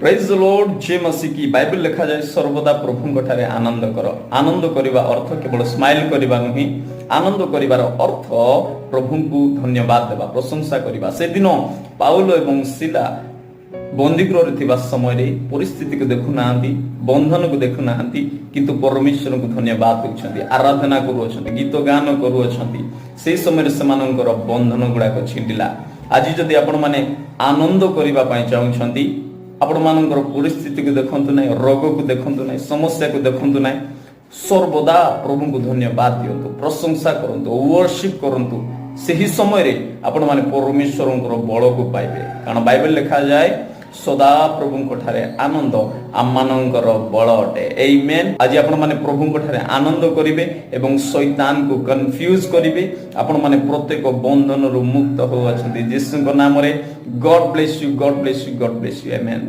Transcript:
Praise the Lord जे मसीह की Bible लिखा जाए सर्वदा प्रभु ठारे आनंद कर। आनंद करिबा अर्थ केवल स्माइल करिबा नुही। आनंद करिबार अर्थ प्रभु को धन्यवाद देबा, प्रशंसा करिबा। से दिन पाउल एवं सिला बंदीगृह थिबा समय रे परिस्थिति को देखु नाहंती, बंधन को देखु नाहंती, किंतु परमेश्वर को धन्यवाद देउछंती, आराधना करूछंती, गीत गान करूछंती। से समय रे समानंकर बंधन गुडा को छिंडिला। आज जदि आपण माने आनंद करिबा पई चाहुछंती, आपण मानकर परिस्थिति को देखंतु नाही, रोग को देखंतु नाही, समस्या को देखंतु नाही, सर्वदा प्रभु को धन्यवाद दियंतु, प्रशंसा करंतु, वर्शिप करंतु। सही समय रे आपण माने परमेश्वरंकर बळ को पाइबे। कारण बाइबल लिखा जाए सदा प्रभु ठारे आनंद आमानंकर बळ अटे। आमेन। आज आपण माने प्रभु ठारे आनंद करिवे एवं शैतान को कंफ्यूज करिवे। आपण माने प्रत्येक बंधन रु मुक्त हो अछंती। यीशु नाम रे God bless you, God bless you, God bless you. Amen.